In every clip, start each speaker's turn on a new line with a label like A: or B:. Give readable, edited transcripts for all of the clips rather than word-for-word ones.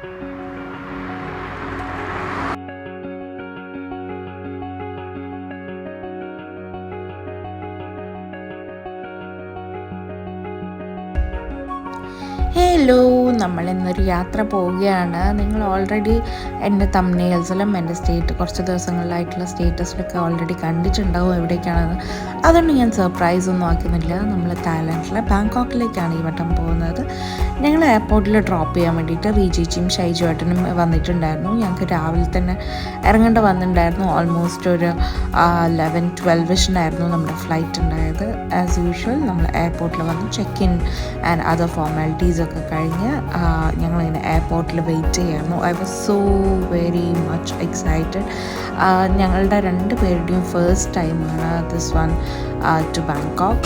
A: Hello, നമ്മളിന്നൊരു യാത്ര പോവുകയാണ്. നിങ്ങൾ ഓൾറെഡി എൻ്റെ തംബ്നെയിൽസിലും എൻ്റെ കുറച്ച് ദിവസങ്ങളിലായിട്ടുള്ള സ്റ്റേറ്റസിലൊക്കെ ഓൾറെഡി കണ്ടിട്ടുണ്ടാവും എവിടേക്കാണെന്ന്. അതുകൊണ്ട് ഞാൻ സർപ്രൈസ് ഒന്നും ആക്കുന്നില്ല. നമ്മൾ തായ്ലൻഡിലെ ബാങ്കോക്കിലേക്കാണ് ഈ വട്ടം പോകുന്നത്. ഞങ്ങൾ എയർപോർട്ടിൽ ഡ്രോപ്പ് ചെയ്യാൻ വേണ്ടിയിട്ട് റീജിച്ചിയും ഷൈജുവേട്ടനും വന്നിട്ടുണ്ടായിരുന്നു. ഞങ്ങൾക്ക് രാവിലെ തന്നെ ഇറങ്ങേണ്ട വന്നിട്ടുണ്ടായിരുന്നു. ഓൾമോസ്റ്റ് ഒരു 11-12 നമ്മുടെ ഫ്ലൈറ്റ് ഉണ്ടായത്. ആസ് യൂഷ്വൽ നമ്മൾ എയർപോർട്ടിൽ വന്ന് ചെക്ക് ഇൻ ആൻഡ് അതർ ഫോർമാലിറ്റീസൊക്കെ കഴിഞ്ഞ് ഞങ്ങളിങ്ങനെ എയർപോർട്ടിൽ വെയിറ്റ് ചെയ്യായിരുന്നു. I was so very much excited. ഞങ്ങളുടെ 2 പേരുടെയും ഫസ്റ്റ് ടൈമാണ് this one to Bangkok.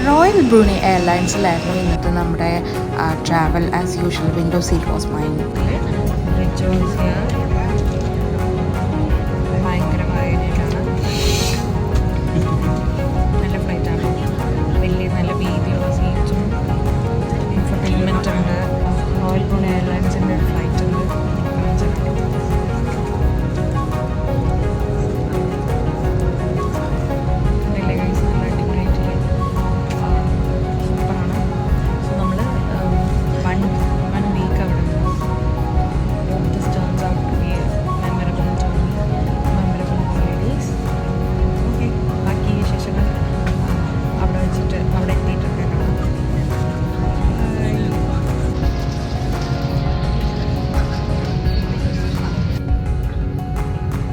A: Royal Brunei എയർലൈൻസിലായിരുന്നു ഇന്നത്തെ നമ്മുടെ travel. As usual window seat was mine.
B: നല്ല ഫ്ലൈറ്റാണ്, വലിയ നല്ല വീതിയുള്ള സീറ്റും ഇൻഫർടൈൻമെൻ്റ് ഉണ്ട്. റോയൽ ബ്രൂണൈ എയർലൈൻസിൻ്റെ ഒരു ഫ്ലൈറ്റ് ഉണ്ട്.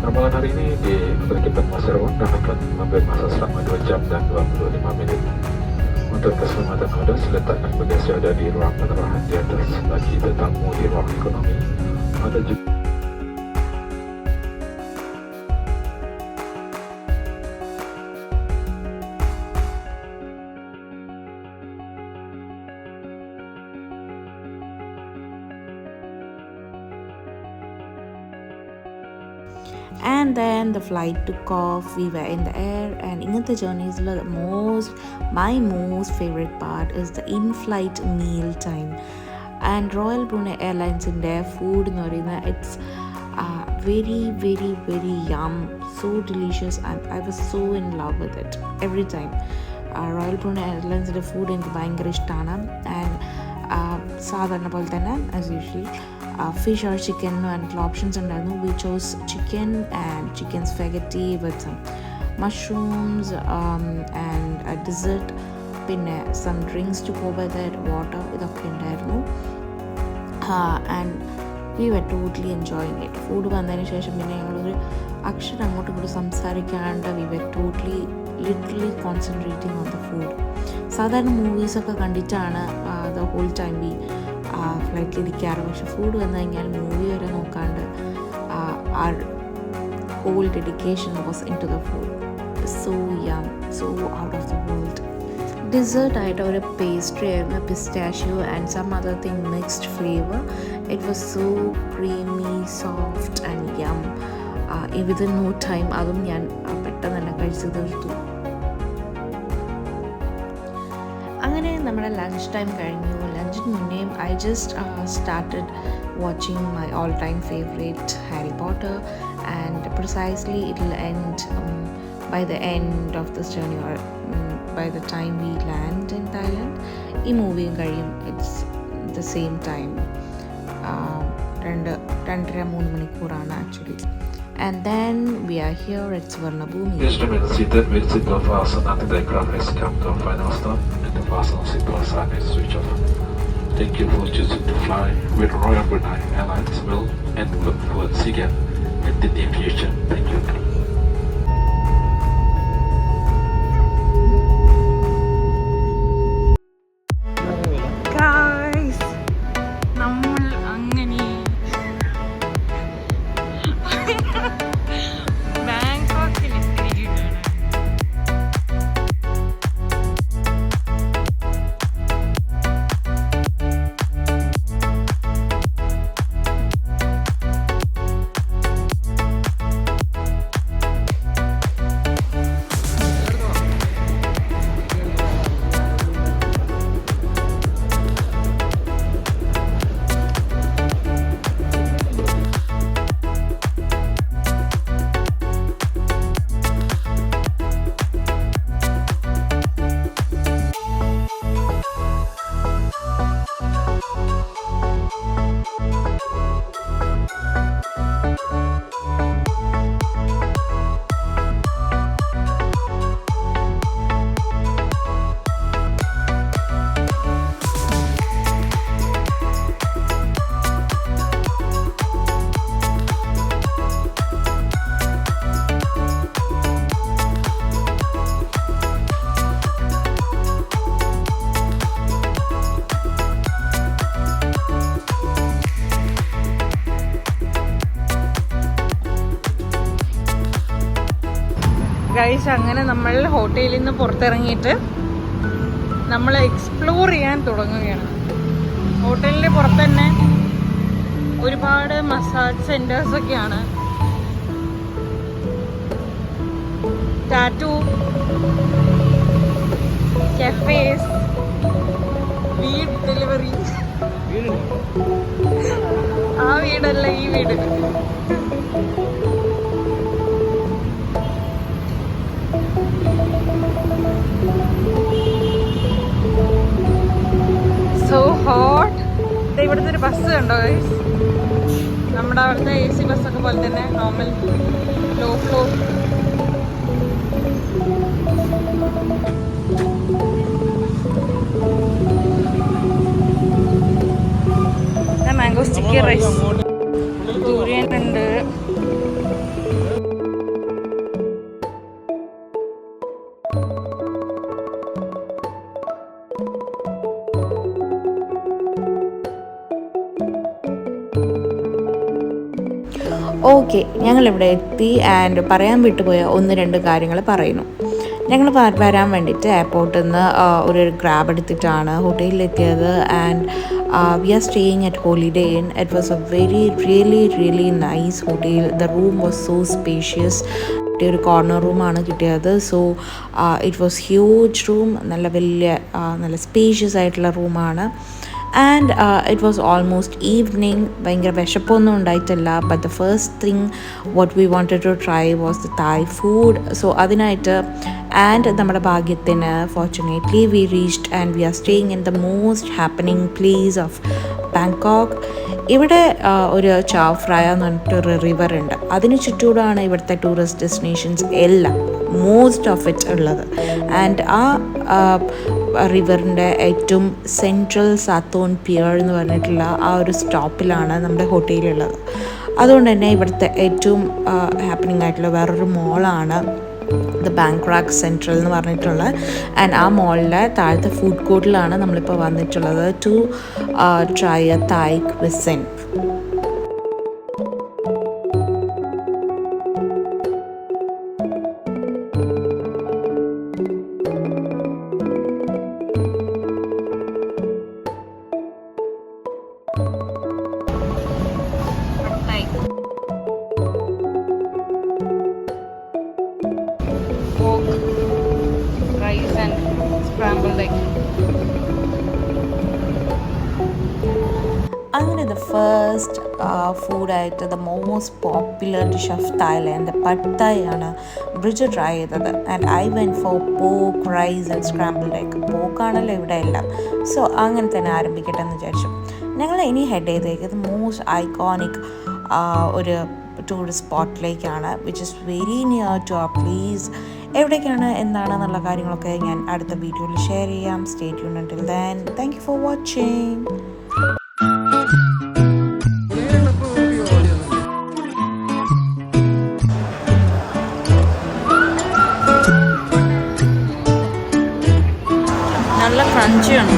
C: Penerbangan hari ini diberi pemasaran dan akan mengambil masa selama 2 jam dan 25 minit. Untuk keselamatan Anda, letakkan bagasi Anda di ruang penerangan di atas. Bagi tetamu di ruang ekonomi, ada juga
A: And then the flight took off. We were in the air, and ഇങ്ങനത്തെ ജേർണീസിൽ my most favorite part is the in-flight meal time. And Royal Brunei Airlines-ൻ്റെ food എന്ന് പറയുന്നത് it's very very very yum, so delicious, and I was so in love with it every time. Royal Brunei Airlines-ൻ്റെ food എനിക്ക് ഭയങ്കര ഇഷ്ടമാണ്. And സാധാരണ പോലെ തന്നെ as usual fish or chicken and options ഉണ്ടായിരുന്നു. We chose chicken and chicken spaghetti with some mushrooms and a dessert, പിന്നെ some drinks to go with it, water, ഇതൊക്കെ ഉണ്ടായിരുന്നു. And we were totally enjoying it. Food വന്നതിന് ശേഷം പിന്നെ ഞങ്ങളൊരു അക്ഷരം അങ്ങോട്ടും ഇങ്ങോട്ടും സംസാരിക്കാണ്ട് we were literally concentrating on the food. സാധാരണ മൂവീസൊക്കെ കണ്ടിട്ടാണ് the whole time we ഫ്ലൈറ്റിലിരിക്കാറ്. പക്ഷെ ഫുഡ് വന്നു കഴിഞ്ഞാൽ മൂവി വരെ നോക്കാണ്ട് our whole dedication was into the food. So yum, so out of the world. Dessert ആയിട്ട് ഒരു പേസ്ട്രി ആയിരുന്നു, pistachio and some other thing mixed flavour. It was so creamy, soft and yum. Within no time അതും ഞാൻ പെട്ടെന്ന് തന്നെ കഴിച്ചു തീർത്തു. അങ്ങനെ നമ്മുടെ ലഞ്ച് ടൈം കഴിഞ്ഞു. ലഞ്ചിന് മുന്നേ I just started watching my all-time favorite Harry Potter, and precisely it will end by the end of this journey, or by the time we land in Thailand. ഈ മൂവിയും കഴിയും. It's the same time. 2.5-3 മണിക്കൂറാണ് actually. And then we are here at Suvarnabhumi.
C: Please remain seated with seatbelt fastened until the aircraft has come to a final stop and the fasten seatbelt sign is switched off. Thank you for choosing to fly with Royal Brunei Airlines. Will and look forward to see you again in the near future. Thank you.
B: Guys, നമ്മൾ അങ്ങനെ ബാങ്കോക്കിൽ എത്തിയിരിക്കുകയാണ്. Guys, അങ്ങനെ നമ്മൾ ഹോട്ടലിൽ നിന്ന് പുറത്തിറങ്ങിയിട്ട് നമ്മൾ explore ചെയ്യാൻ തുടങ്ങുകയാണ്. ഹോട്ടലിൻ്റെ പുറത്ത് തന്നെ ഒരുപാട് മസാജ് സെൻറ്റേഴ്സൊക്കെയാണ്. ടാറ്റു, കഫേസ്, വീട് ഡെലിവറി. ആ വീടല്ല, ഈ വീട്. So hot. ഇവിടുത്തെ ഒരു ബസ് കണ്ടോ ഗൈസ്? നമ്മുടെ അവിടുത്തെ AC ബസ്സൊക്കെ പോലെ തന്നെ normal low floor. Mango sticky rice, durian ഉണ്ട്.
A: ഓക്കെ, ഞങ്ങളിവിടെ എത്തി. ആൻഡ് പറയാൻ വിട്ടുപോയ 1-2 കാര്യങ്ങൾ പറയുന്നു. ഞങ്ങൾ വരാൻ വേണ്ടിയിട്ട് എയർപോർട്ടിൽ നിന്ന് ഒരു ഗ്രാബ് എടുത്തിട്ടാണ് ഹോട്ടലിലെത്തിയത്. And we are staying at Holiday Inn. It was a really nice hotel. The room was so spacious. ഒരു കോർണർ റൂമാണ് കിട്ടിയത്. So it was huge room. നല്ല സ്പേഷ്യസ് ആയിട്ടുള്ള റൂമാണ്. And it was almost evening. ഭയങ്കര വിശപ്പൊന്നും ഉണ്ടായിട്ടില്ല. But the first thing what we wanted to try was the Thai food. So അതിനായിട്ട് ആൻഡ് നമ്മുടെ ഭാഗ്യത്തിന് fortunately we reached and we are staying in the most happening place of Bangkok. ഇവിടെ ഒരു ചാവ് friar എന്ന് പറഞ്ഞിട്ടൊരു റിവർ ഉണ്ട്. അതിന് ചുറ്റൂടാണ് ഇവിടുത്തെ ടൂറിസ്റ്റ് ഡെസ്റ്റിനേഷൻസ് എല്ലാം, മോസ്റ്റ് ഓഫ് ഇറ്റ് ഉള്ളത്. ആൻഡ് ആ റിവറിൻ്റെ ഏറ്റവും സെൻട്രൽ സാത്തോൺ പിയർ എന്ന് പറഞ്ഞിട്ടുള്ള ആ ഒരു സ്റ്റോപ്പിലാണ് നമ്മുടെ ഹോട്ടലുള്ളത്. അതുകൊണ്ട് തന്നെ ഇവിടുത്തെ ഏറ്റവും ഹാപ്പനിങ് ആയിട്ടുള്ള വേറൊരു മോളാണ് ദ ബാങ്കോക്ക് സെൻട്രൽ എന്ന് പറഞ്ഞിട്ടുള്ള. ആൻഡ് ആ മോളിലെ താഴത്തെ ഫുഡ് കോർട്ടിലാണ് നമ്മളിപ്പോൾ വന്നിട്ടുള്ളത് to try a Thai cuisine.
B: Rice and scrambled egg.
A: അങ്ങനെ ദ ഫസ്റ്റ് ഫുഡായിട്ട് the most popular dish of Thailand pad Thai ആണ് ബ്രിജ് ട്രൈ ചെയ്തത്. And I went for pork, rice and scrambled egg. പോക്കാണല്ലോ ഇവിടെ എല്ലാം. സോ അങ്ങനെ തന്നെ ആരംഭിക്കട്ടെ എന്ന് വിചാരിച്ചു. ഞങ്ങൾ ഇനി ഹെഡ് ചെയ്തേക്കുന്നത് മോസ്റ്റ് ഐക്കോണിക് ഒരു ടൂറിസ്റ്റ് സ്പോട്ടിലേക്കാണ്, which is very near to our place. എവിടേക്കാണ് എന്താണെന്നുള്ള കാര്യങ്ങളൊക്കെ ഞാൻ അടുത്ത വീഡിയോയിൽ ഷെയർ ചെയ്യാം. Stay tuned until then. Thank you for watching.
B: നല്ല ക്രഞ്ചിയാണ്.